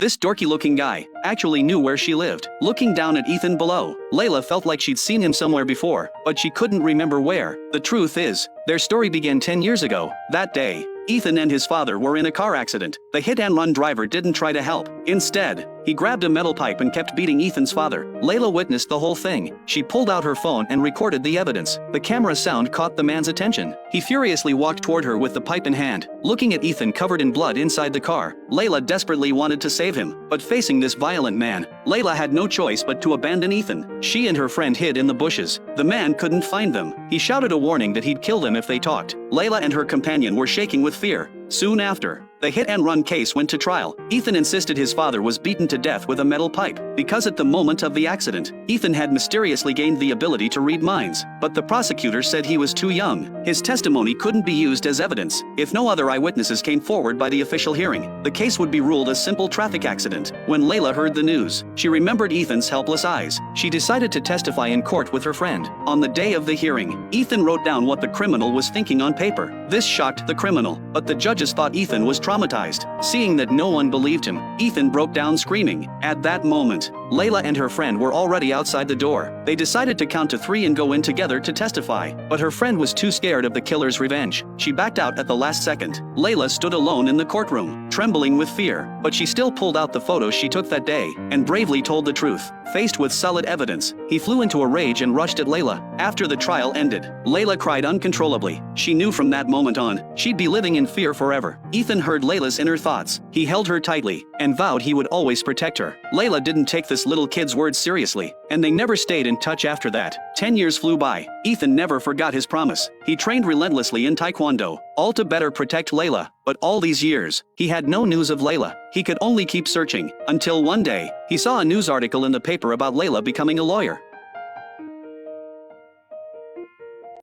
This dorky-looking guy actually knew where she lived. Looking down at Ethan below, Layla felt like she'd seen him somewhere before, but she couldn't remember where. The truth is, their story began 10 years ago. That day, Ethan and his father were in a car accident. The hit-and-run driver didn't try to help. Instead, he grabbed a metal pipe and kept beating Ethan's father. Layla witnessed the whole thing. She pulled out her phone and recorded the evidence. The camera sound caught the man's attention. He furiously walked toward her with the pipe in hand. Looking at Ethan covered in blood inside the car, Layla desperately wanted to save him. But facing this violent man, Layla had no choice but to abandon Ethan. She and her friend hid in the bushes. The man couldn't find them. He shouted a warning that he'd kill them if they talked. Layla and her companion were shaking with fear. Soon after, the hit-and-run case went to trial. Ethan insisted his father was beaten to death with a metal pipe, because at the moment of the accident, Ethan had mysteriously gained the ability to read minds. But the prosecutor said he was too young. His testimony couldn't be used as evidence. If no other eyewitnesses came forward by the official hearing, the case would be ruled a simple traffic accident. When Layla heard the news, she remembered Ethan's helpless eyes. She decided to testify in court with her friend. On the day of the hearing, Ethan wrote down what the criminal was thinking on paper. This shocked the criminal, but the judges thought Ethan was traumatized. Seeing that no one believed him, Ethan broke down screaming. At that moment, Layla and her friend were already outside the door. They decided to count to 3 and go in together to testify, but her friend was too scared of the killer's revenge. She backed out at the last second. Layla stood alone in the courtroom, trembling with fear, but she still pulled out the photos she took that day and bravely told the truth. Faced with solid evidence, he flew into a rage and rushed at Layla. After the trial ended, Layla cried uncontrollably. She knew from that moment on, she'd be living in fear forever. Ethan heard Layla's inner thoughts. He held her tightly and vowed he would always protect her. Layla didn't take this little kid's words seriously, and they never stayed in touch after that. 10 years flew by. Ethan never forgot his promise. He trained relentlessly in Taekwondo, all to better protect Layla. But all these years, he had no news of Layla. He could only keep searching, until one day, he saw a news article in the paper about Layla becoming a lawyer.